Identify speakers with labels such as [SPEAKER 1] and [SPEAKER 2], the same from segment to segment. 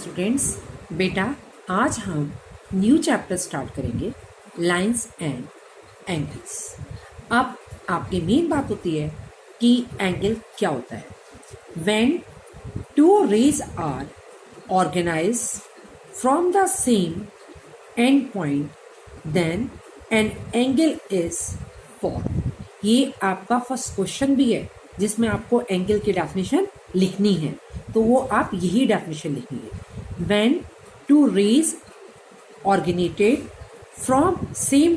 [SPEAKER 1] Students, बेटा आज हम न्यू चैप्टर स्टार्ट करेंगे लाइंस एंड एंगल्स। अब आपकी मेन बात होती है कि एंगल क्या होता है। When two rays are organise from the same end point then an angle is form. ये आपका फर्स्ट क्वेश्चन भी है जिसमें आपको एंगल की डेफिनेशन लिखनी है, तो वो आप यही डेफिनेशन लिखनी है। When two rays originated from same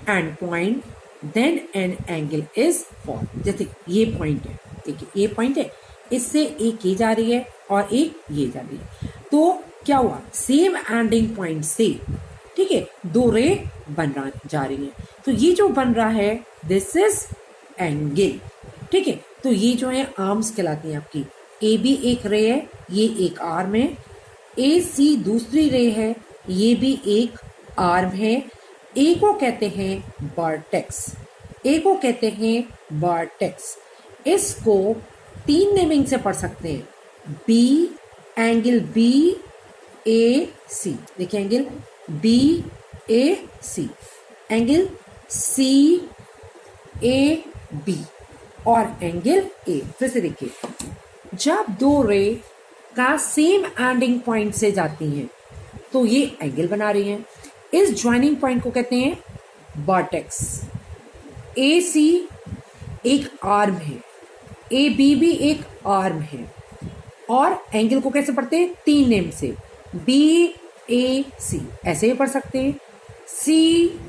[SPEAKER 1] end point then an angle is form. जैसे ये पॉइंट है, देखिए ये पॉइंट है, इससे एक ये जा रही है और एक ये जा रही है, तो क्या हुआ, सेम एंडिंग पॉइंट से, ठीक है, दो रे जा रही है, तो ये जो बन रहा है दिस इज एंगल। ठीक है, तो ये जो है आर्म्स कहलाती हैं आपकी। ए बी एक रे है, ये एक आर्म है। ए सी दूसरी रे है, ये भी एक आर्म है। ए को कहते हैं वर्टेक्स, ए को कहते हैं वर्टेक्स। इसको तीन नेमिंग से पढ़ सकते हैं, B, angle B A C. देखिए angle B A C, angle C A B और एंगल ए। फिर से देखिए, जब दो रे का सेम एंडिंग पॉइंट से जाती हैं तो ये एंगल बना रही हैं। इस ज्वाइनिंग पॉइंट को कहते हैं वर्टेक्स। ए सी एक आर्म है, ए बी भी एक आर्म है, और एंगल को कैसे पढ़ते हैं, तीन नेम से, बी ए सी ऐसे भी पढ़ सकते हैं, सी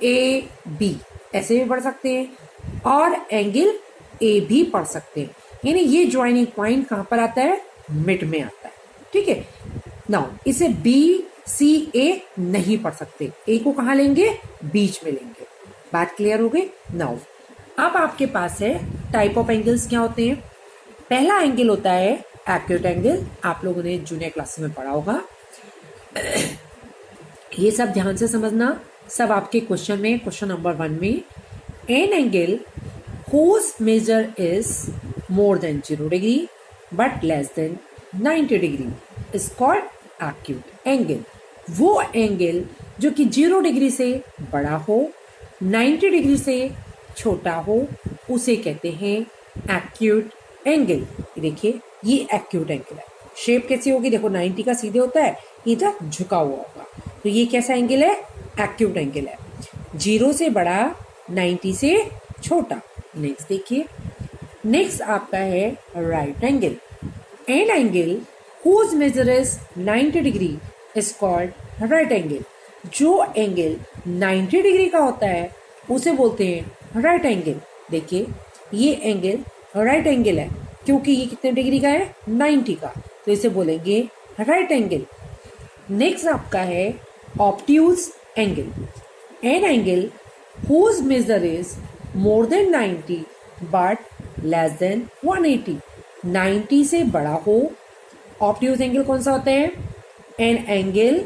[SPEAKER 1] ए बी ऐसे भी पढ़ सकते हैं, और एंगल ए भी पढ़ सकते हैं। यानी ये ज्वाइनिंग पॉइंट कहां पर आता है, मिड में आता है। ठीक है, नाउ इसे बी सी ए नहीं पढ़ सकते, ए को कहां लेंगे, बीच में लेंगे। बात क्लियर हो गई। नाउ अब आपके पास है टाइप ऑफ एंगल्स क्या होते हैं। पहला एंगल होता है एक्यूट एंगल, आप लोगों ने जूनियर क्लास में पढ़ा होगा। ये सब ध्यान से समझना, सब आपके क्वेश्चन में, क्वेश्चन नंबर 1 में, an angle whose measure is more than 0 degree but less than 90 degree is called acute angle। वो एंगल जो कि 0 डिग्री से बड़ा हो, 90 डिग्री से छोटा हो, उसे कहते हैं एक्यूट एंगल। देखिए ये एक्यूट एंगल है। शेप कैसी होगी, देखो 90 का सीधे होता है, इधर झुका हुआ होगा, तो ये कैसा एंगल है, एक्यूट एंगल है। 0 से बड़ा, 90 से छोटा। नेक्स्ट देखिए, नेक्स्ट आपका है right angle. An angle whose measure is 90 degree is called right angle. जो एंगल 90 डिग्री का होता है उसे बोलते हैं राइट एंगल। देखिए ये एंगल राइट एंगल है, क्योंकि ये कितने डिग्री का है, 90 का, तो इसे बोलेंगे राइट एंगल। नेक्स्ट आपका है obtuse angle. An angle whose measure is more than 90 but less than 180, 90 से बड़ा हो। ऑब्ट्यूज एंगल कौन सा होता है, an angle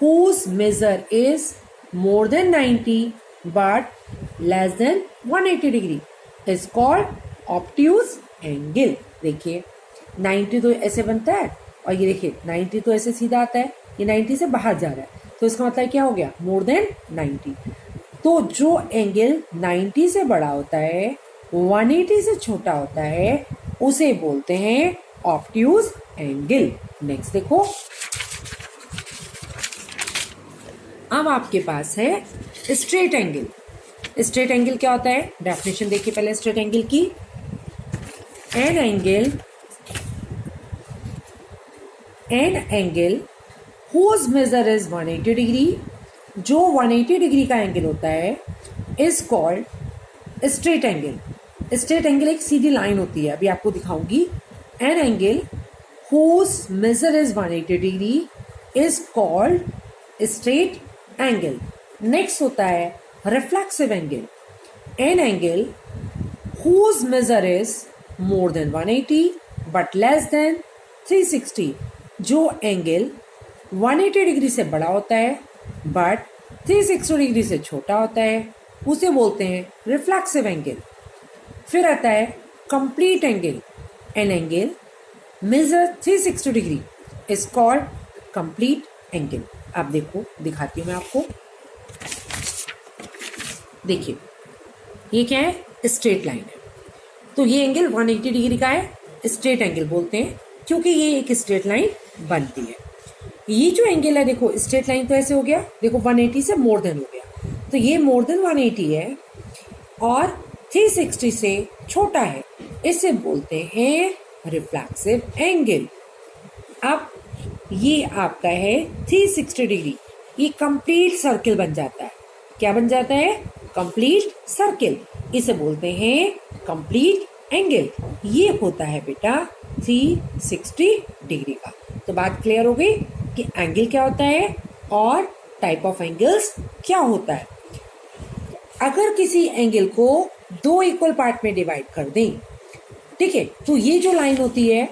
[SPEAKER 1] whose measure is more than 90 but less than 180 degree is called obtuse angle। देखिए 90 तो ऐसे बनता है, और ये देखिए 90 तो ऐसे सीधा आता है, ये 90 से बाहर जा रहा है, तो इसका मतलब क्या हो गया, मोर देन 90। तो जो एंगल 90 से बड़ा होता है, 180 से छोटा होता है, उसे बोलते हैं ऑब्ट्यूज एंगल। नेक्स्ट देखो, अब आपके पास है स्ट्रेट एंगल। स्ट्रेट एंगल क्या होता है, डेफिनेशन देखिए पहले स्ट्रेट एंगल की। An angle whose measure is 180 degree, जो 180 डिग्री का एंगल होता है, is called straight angle. Straight angle एक सीधी लाइन होती है, अभी आपको दिखाऊंगी। An angle whose measure is 180 degree is called straight angle. Next होता है reflexive angle. An angle whose measure is more than 180 but less than 360, जो एंगल 180 डिग्री से बड़ा होता है बट 360 डिग्री से छोटा होता है, उसे बोलते हैं रिफ्लेक्सिव एंगल। फिर आता है complete angle. An angle measure 360 degree is called complete angle. अब देखो, दिखाती हूँ मैं आपको। देखिए, ये क्या है? स्ट्रेट लाइन है। तो ये एंगल 180 डिग्री का है, स्ट्रेट एंगल बोलते हैं क्योंकि ये एक स्ट्रेट लाइन बनती है। ये जो एंगल है, देखो स्ट्रेट लाइन तो ऐसे हो गया, देखो 180 से मोर देन हो गया, तो ये मोर देन 180 है और 360 से छोटा है, इसे बोलते हैं रिफ्लेक्सिव एंगल। अब ये आपका है 360 डिग्री, ये कंप्लीट सर्किल बन जाता है। क्या बन जाता है? कंप्लीट सर्किल, इसे बोलते हैं कंप्लीट एंगल। ये होता है बेटा 360 डिग्री का। तो बात क्लियर हो गई कि एंगल क्या होता है और टाइप ऑफ एंगल्स क्या होता है। अगर किसी एंगल को दो इक्वल पार्ट में डिवाइड कर दें, ठीक है, तो ये जो लाइन होती है,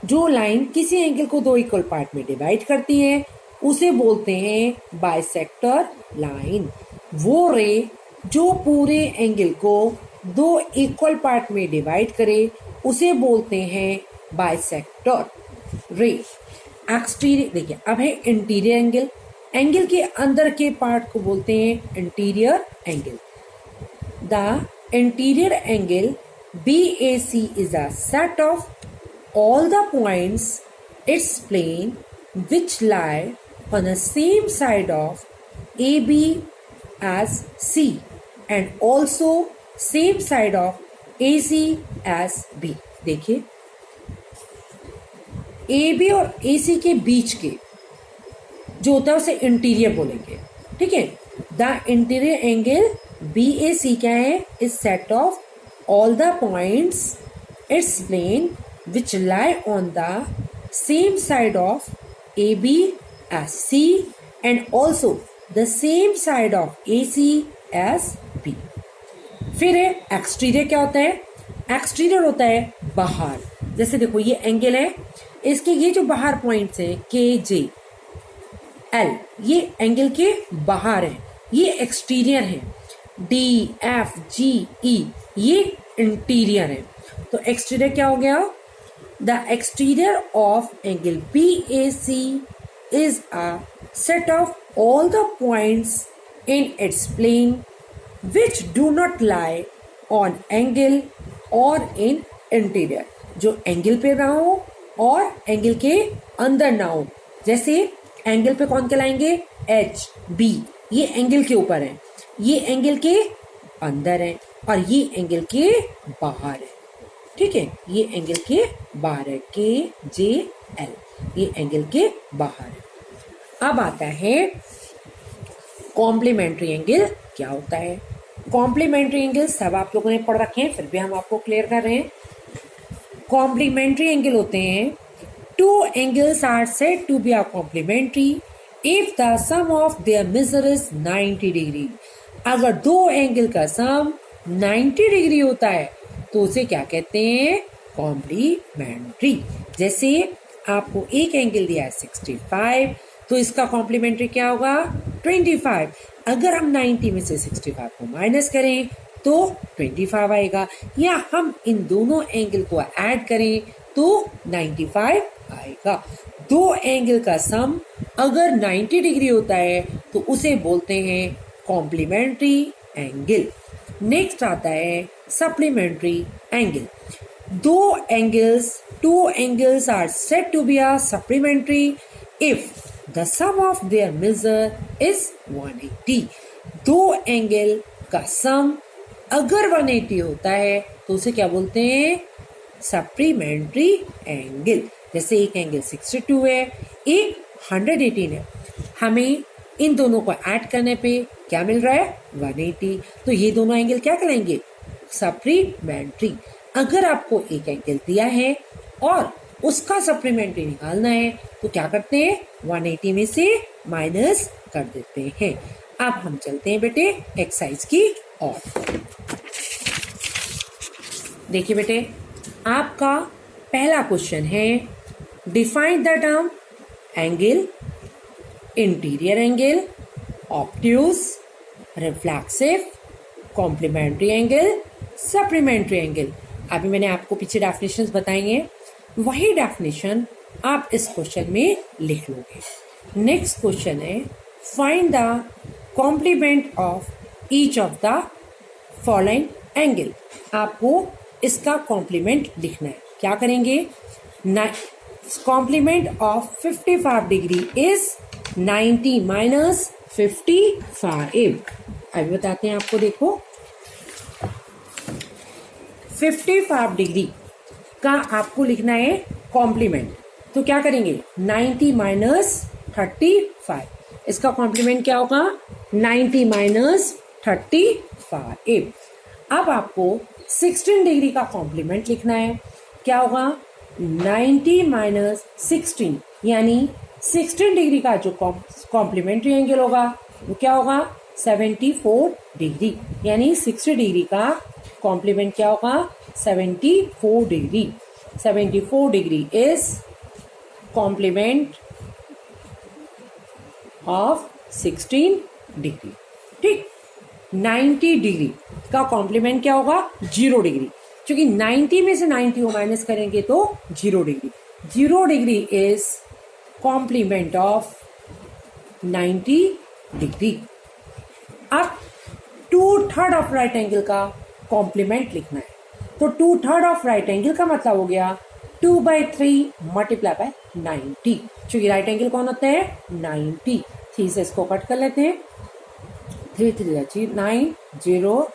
[SPEAKER 1] जो लाइन किसी एंगल को दो इक्वल पार्ट में डिवाइड करती है, उसे बोलते हैं बाइसेक्टर लाइन। वो रे जो पूरे एंगल को दो इक्वल पार्ट में डिवाइड करे, उसे बोलते हैं बाइसेक्टर रे। एक्सटीरियर, देखिए अब है इंटीरियर एंगल। एंगल के अंदर के पार्ट को बोलते हैं interior angle. The interior angle BAC is a set of all the points its plane which lie on the same side of AB as C and also same side of AC as B। देखिए, AB और AC के बीच के जो होता है उसे interior बोलेंगे, ठीक है। द इंटीरियर एंगल BAC क्या है? Is set of all the points its plane which lie on the same side of AB as C and also the same side of AC as B। फिर है exterior. क्या होता है? Exterior होता है बाहर। जैसे देखो ये एंगल है, इसके ये जो बाहर पॉइंट्स हैं KJ L, ये एंगल के बाहर है, ये एक्सटीरियर है। DFGE ये इंटीरियर है। तो एक्सटीरियर क्या हो गया? The exterior of angle BAC is a set of all the points in its plane which do not lie on angle और इन इंटीरियर, जो एंगल पे ना हो और एंगल के अंदर ना हो। जैसे एंगल पे कौन कहलाएंगे? HB, ये एंगल के ऊपर है, ये एंगल के अंदर है और ये एंगल के बाहर है, ठीक है, ये एंगल के बाहर है KJL, ये एंगल के बाहर है। अब आता है कॉम्प्लीमेंट्री एंगल क्या होता है। कॉम्प्लीमेंट्री एंगल सब आप लोगों ने पढ़ रखे हैं, फिर भी हम आपको क्लियर कर रहे हैं। कॉम्प्लीमेंट्री एंगल होते हैं two angles are said to be are complementary if the sum of their measure is 90 degree. अगर दो एंगल का सम 90 डिग्री होता है तो उसे क्या कहते हैं? कॉम्प्लीमेंट्री। जैसे आपको एक एंगल दिया है 65, तो इसका कॉम्प्लीमेंट्री क्या होगा? 25। अगर हम 90 में से 65 को माइनस करें तो 25 आएगा, या हम इन दोनों एंगल को ऐड करें तो 95 आएगा। दो एंगल का सम अगर 90 डिग्री होता है तो उसे बोलते हैं कॉम्प्लीमेंट्री एंगल। नेक्स्ट आता है supplementary angle. Two angles are said to be are supplementary if the sum of their measure is 180। दो एंगल का सम अगर 180 होता है तो उसे क्या बोलते हैं? Supplementary angle. जैसे एक एंगल 62 है, एक 118 है, हमें इन दोनों को ऐड करने पे क्या मिल रहा है? 180। तो ये दोनों एंगल क्या कहलाएंगे? सप्लीमेंट्री। अगर आपको एक एंगल दिया है और उसका सप्लीमेंट्री निकालना है तो क्या करते हैं? 180 में से माइनस कर देते हैं। अब हम चलते हैं बेटे एक्सरसाइज की ओर। देखिए बेटे, आपका पहला क्वेश्चन है define the term angle, interior angle, obtuse, reflexive, complementary angle, supplementary angle. अभी मैंने आपको पीछे डेफिनेशंस बताई हैं, वही डेफिनेशन आप इस क्वेश्चन में लिख लोगे। नेक्स्ट क्वेश्चन है find the complement of each of the following angle. आपको इसका कॉम्प्लीमेंट लिखना है। क्या करेंगे? Complement of 55 degree is 90 minus 55। अभी बताते हैं आपको। देखो 55 डिग्री का आपको लिखना है कॉम्प्लीमेंट। तो क्या करेंगे? 90 माइनस 35। इसका कॉम्प्लीमेंट क्या होगा? 90 माइनस 35। अब आपको 16 डिग्री का कॉम्प्लीमेंट लिखना है। क्या होगा? 90 माइनस 16, यानी 16 डिग्री का जो कॉम्प्लीमेंट्री एंगल होगा वो क्या होगा? 74 डिग्री, यानी 60 डिग्री का कॉम्प्लीमेंट क्या होगा? 74 degree. 74 degree is complement of 16 degree. ठीक। 90 डिग्री का कॉम्प्लीमेंट क्या होगा? 0 डिग्री। क्योंकि 90 में से 90 को माइनस करेंगे तो 0 degree. 0 degree is complement of 90 degree. अब 2/3 ऑफ राइट एंगल का कॉम्प्लीमेंट लिखना है। तो 2/3 ऑफ राइट एंगल का मतलब हो गया 2/3 मल्टीप्लाई बाय 90। क्योंकि राइट एंगल कौन होता है? 90। 3 से इसको कट कर लेते हैं। 3 3 9 0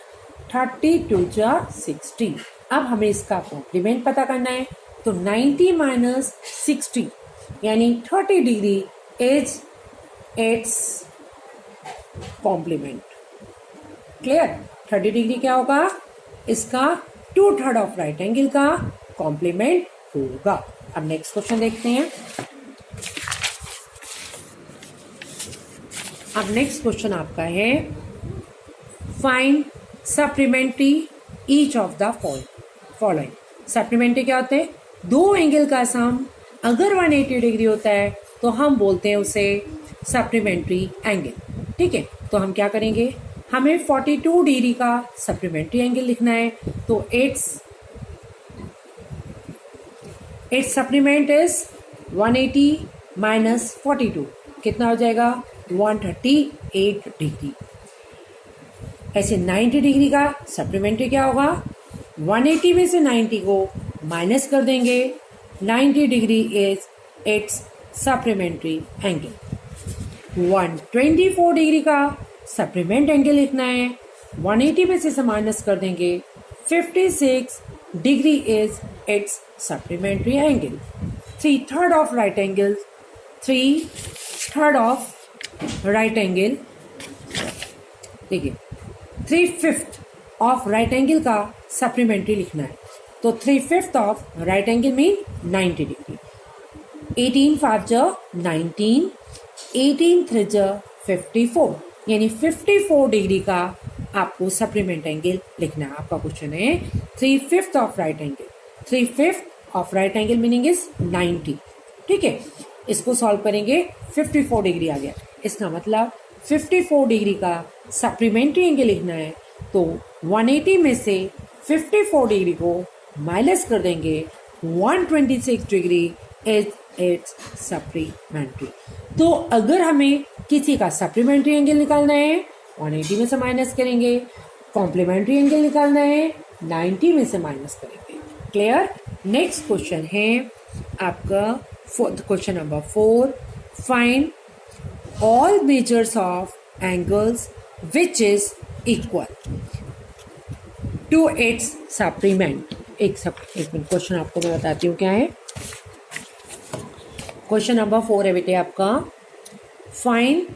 [SPEAKER 1] 30 2 60। अब हमें इसका कॉम्प्लीमेंट पता करना है। तो 90 माइनस 60 यानी 30 degree is its complement. Clear? 30 degree क्या होगा? इसका 2/3 ऑफ राइट एंगल का कॉम्प्लीमेंट होगा। अब नेक्स्ट क्वेश्चन देखते हैं। अब नेक्स्ट क्वेश्चन आपका है find supplementary each of the following. Supplementary क्या होते हैं? दो एंगल का सम अगर 180 डिग्री होता है तो हम बोलते हैं उसे सप्लीमेंट्री एंगल। ठीक है। तो हम क्या करेंगे? हमें 42 डिग्री का सप्लीमेंट्री एंगल लिखना है। तो इट्स सप्लीमेंट इज 180 माइनस 42 कितना हो जाएगा? 138 डिग्री। ऐसे 90 डिग्री का सप्लीमेंट्री क्या होगा? 180 में से 90 को माइनस कर देंगे। 90 degree is it's supplementary angle. 124 degree का सप्लीमेंट एंगल लिखना है। 180 में से माइनस कर देंगे। 56 degree is it's supplementary angle. 3/3 of right angle 3/3 of right angle देखिए 3/5 ऑफ राइट एंगल का सप्लीमेंट्री लिखना है। तो 3/5 of right angle mean 90 degree. 18 5 जा 19, 18 3 जा 54, यानी 54 डिग्री का आपको सप्लीमेंट एंगल लिखना है। आपका क्वेश्चन है 3/5 of right angle. 3/5 of right angle meaning is 90। ठीक है। इसको सॉल्व करेंगे 54 डिग्री आ गया। इसका मतलब 54 डिग्री का सप्लीमेंट्री एंगल लिखना है। तो 180 में से 54 डिग्री को माइनस कर देंगे। 126 डिग्री इज इट्स सप्लीमेंट्री। तो अगर हमें किसी का सप्लीमेंट्री एंगल निकालना है 180 में से माइनस करेंगे। कॉम्प्लीमेंट्री एंगल निकालना है 90 में से माइनस करेंगे। क्लियर? नेक्स्ट क्वेश्चन है आपका question number 4 find all measures of angles which is equal to its supplement। एक मिनट क्वेश्चन आपको मैं बताती हूँ क्या है। क्वेश्चन नंबर 4 है बेटे आपका find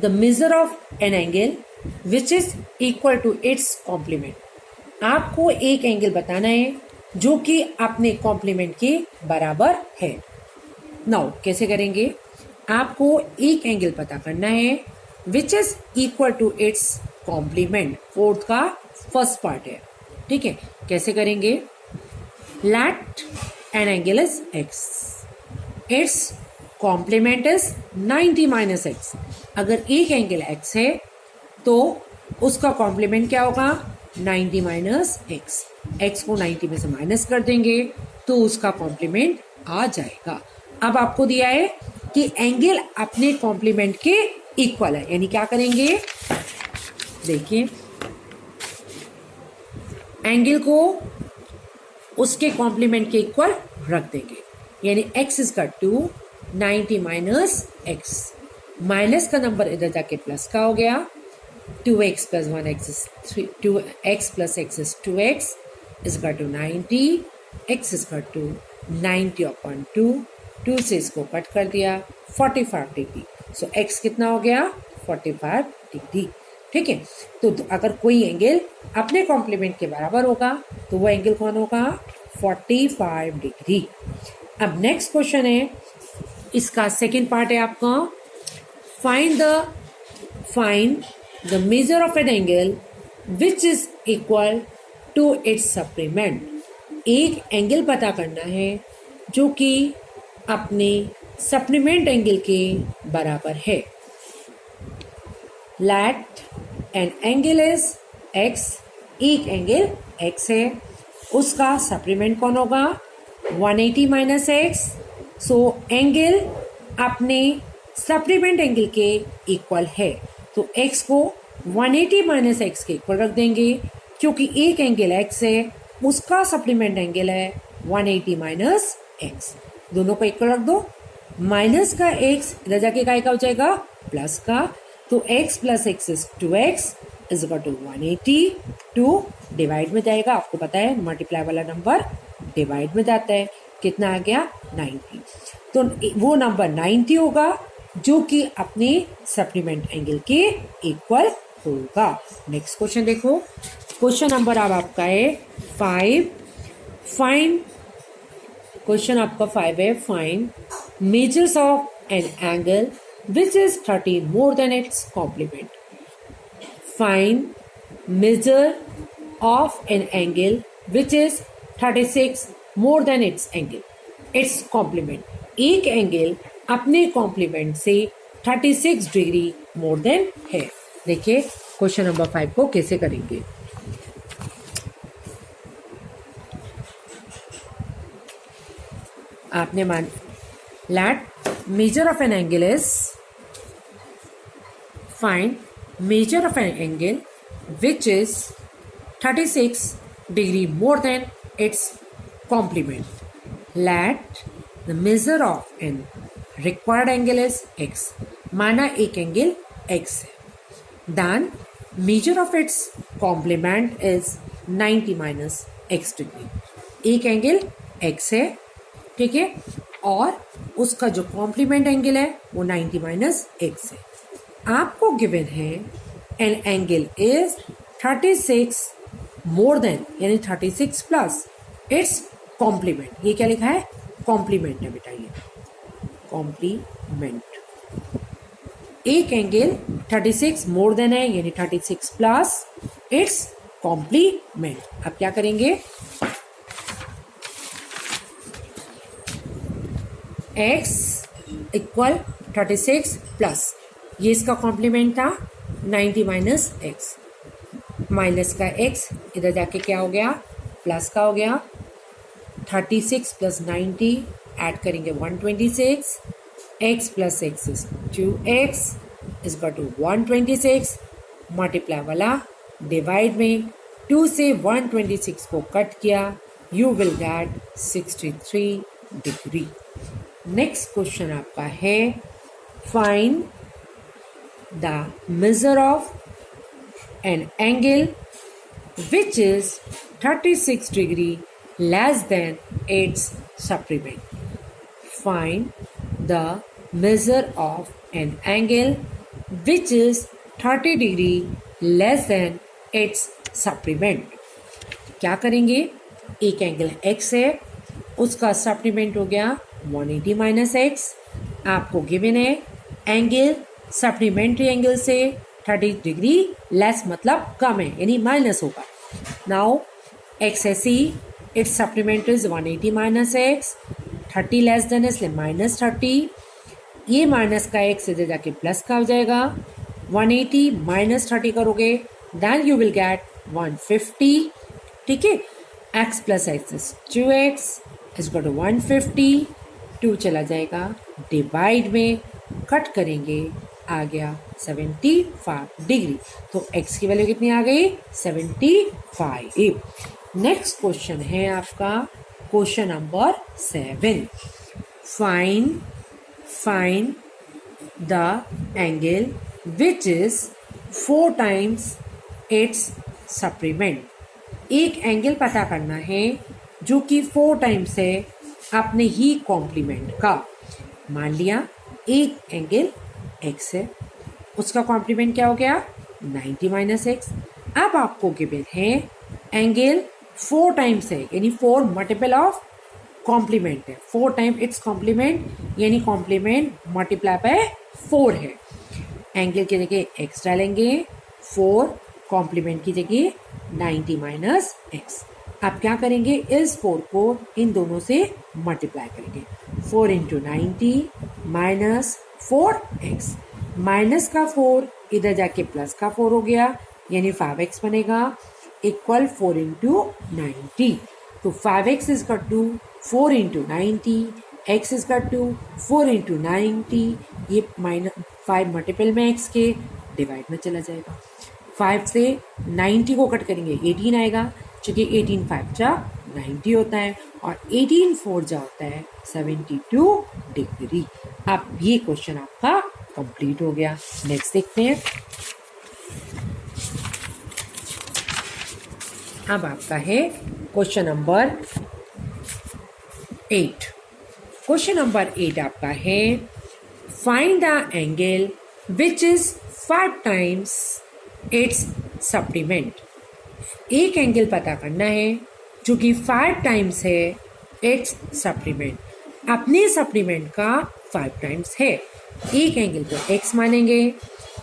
[SPEAKER 1] the measure of an angle which is equal to its complement. आपको एक एंगल बताना है जो कि अपने कॉम्प्लीमेंट के बराबर है। नाउ कैसे करेंगे? आपको एक एंगल पता करना है which is equal to its complement. Fourth का फर्स्ट पार्ट है। ठीक है। कैसे करेंगे? Let an angle is x, its complement is 90 minus x. अगर एक एंगल एक्स है तो उसका कॉम्प्लीमेंट क्या होगा? 90 माइनस एक्स। एक्स को 90 में से माइनस कर देंगे तो उसका कॉम्प्लीमेंट आ जाएगा। अब आपको दिया है कि एंगल अपने कॉम्प्लीमेंट के इक्वल है, यानी क्या करेंगे, देखिए एंगल को उसके कॉम्प्लीमेंट के इक्वल रख देंगे, यानी x इसका 2, 90 माइनस एक्स, माइनस का नंबर इधर जाके प्लस का हो गया, 2x plus 1x is 3, 2x plus x is 2x इसका 2 90, x इसका 2 90 अपॉन 2, 2 से इसको कट कर दिया 45 डिग्री। सो x कितना हो गया 45 डिग्री। ठीक है, तो अगर कोई एंगल अपने कॉम्प्लीमेंट के बराबर होगा तो वो एंगल कौन होगा 45 डिग्री। अब नेक्स्ट क्वेश्चन है, इसका सेकंड पार्ट है आपका, find the measure of an angle which is equal to its supplement. एक एंगल पता करना है जो कि अपने सप्लीमेंट एंगल के बराबर है। Let an angle is x, एक एंगल x है, उसका सप्लीमेंट कौन होगा 180 माइनस एक्स। सो एंगल अपने सप्लीमेंट एंगल के इक्वल है, तो x को 180 माइनस एक्स के इक्वल रख देंगे, क्योंकि एक एंगल x है, उसका सप्लीमेंट एंगल है 180 माइनस एक्स। दोनों को इक्वल रख दो, माइनस का x इधर जाके काय का हो जाएगा प्लस का, तो x plus x is 2x is equal to 180, 2 divide में जाएगा, आपको पता है मल्टीप्लाई वाला नंबर डिवाइड में जाता है, कितना आ गया 90। तो वो नंबर 90 होगा जो कि अपने सप्लीमेंट एंगल के इक्वल होगा। नेक्स्ट क्वेश्चन देखो, क्वेश्चन नंबर अब आपका है 5, फाइंड, क्वेश्चन आपका 5 है, find measures of an angle which is 30 more than its complement. Find measure of an angle which is 36 more than its angle, its complement. एक angle अपने complement से 36 degree more than है। देखिए question number 5 को कैसे करेंगे। आपने मान let measure of an angle is, find measure of an angle which is 36 degree more than its complement. Let the measure of an required angle is x. माना एक angle x है, then measure of its complement is 90 minus x degree. एक angle x है, ठीक है, और उसका जो कॉम्प्लीमेंट एंगल है वो 90 माइनस एक्स है। आपको गिवन है N angle is 36 more than, यानी 36 प्लस इट्स कॉम्प्लीमेंट। ये क्या लिखा है कॉम्प्लीमेंट है बेटा, ये कॉम्प्लीमेंट। एक एंगल 36 मोर देन है, यानी 36 प्लस इट्स कॉम्प्लीमेंट। अब क्या करेंगे, x इक्वल 36 प्लस, ये इसका कॉम्प्लीमेंट था 90 माइनस एक्स, माइनस का x इधर जाके क्या हो गया प्लस का हो गया, 36 प्लस 90 ऐड करेंगे 126, x plus x is 2x is equal to 126, multiply वाला डिवाइड में 2 से 126 को कट किया, you will get 63 degree. Next question आपका है, find the measure of an angle which is 36 degree less than its supplement. Find the measure of an angle which is 30 degree less than its supplement. क्या करेंगे, एक angle x है, उसका supplement हो गया 180 minus x. आपको given है angle supplementary angle से 30 डिग्री लेस मतलब कम है, यानी माइनस होगा। नाउ एक्स है see, it's supplement is 180 minus x, 30 less than इसलिए माइनस 30, ये माइनस का एक्स इधर जाके प्लस का हो जाएगा, 180 माइनस 30 करोगे देन यू विल गेट 150। ठीक है, x plus x is 2x is equal to 150, 2 चला जाएगा डिवाइड में, कट करेंगे, आ गया 75 डिग्री। तो x की वैल्यू कितनी आ गई? 75। नेक्स्ट क्वेश्चन है आपका question number 7। Find the angle which is 4 times it's supplement. एक एंगल पता करना है जो कि 4 टाइम्स है अपने ही कॉम्प्लीमेंट का। मान लिया एक एंगल x है, उसका कॉम्प्लीमेंट क्या हो गया? 90 माइनस एक्स। अब आपको गिवन है एंगल 4 टाइम्स है, यानी 4 मल्टीपल ऑफ कॉम्प्लीमेंट है। 4 टाइम इट्स कॉम्प्लीमेंट यानी कॉम्प्लीमेंट मल्टीप्लाई बाय 4 है। एंगल की जगह x डालेंगे, 4 कॉम्प्लीमेंट की जगह 90 माइनस एक्स। अब क्या करेंगे? इस 4 को इन दोनों से मल्टीप्लाई करेंगे। 4 इंटू 90 माइनस 4x, माइनस का 4 इधर जाके प्लस का 4 हो गया, यानी 5x बनेगा, इक्वल 4 इंटू 90। तो 5x is equal to 4 into 90, x is equal to 4 into 90। ये -5 मल्टीपल में x के डिवाइड में चला जाएगा। 5 से 90 को कट करेंगे 18 आएगा, चूँकि 18 5 जा 90 होता है और 18 4 जा होता है 72 डिग्री। अब ये क्वेश्चन आपका कंप्लीट हो गया। नेक्स्ट देखते हैं। अब आपका है क्वेश्चन नंबर 8। क्वेश्चन नंबर 8 आपका है find the angle which is 5 times it's supplement. एक एंगल पता करना है जो कि 5 टाइम्स है इट्स सप्लीमेंट, अपने सप्लीमेंट का 5 टाइम्स है। एक एंगल को x मानेंगे,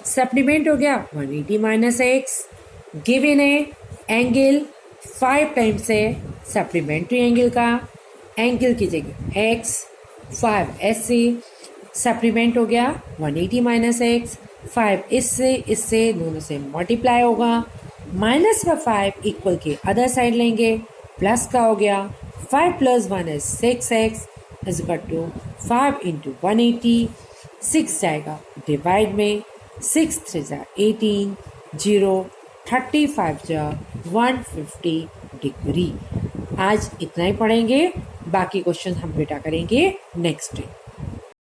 [SPEAKER 1] सप्लीमेंट हो गया 180 माइनस एक्स। गिवन है एंगल 5 टाइम्स है सप्लीमेंट्री एंगल का, एंगल की जगह x, 5 से सप्लीमेंट हो गया 180 माइनस एक्स। 5 इससे दोनों से मल्टीप्लाई होगा, माइनस का 5 इक्वल के अदर साइड लेंगे, प्लस का हो गया 5 plus 1 is 6x is equal to 5 into 180। 6 जाएगा डिवाइड में, 6 3 जा 18, 0 35 जा 150 डिग्री। आज इतना ही पढ़ेंगे, बाकी क्वेश्चन हम बेटा करेंगे नेक्स्ट डे।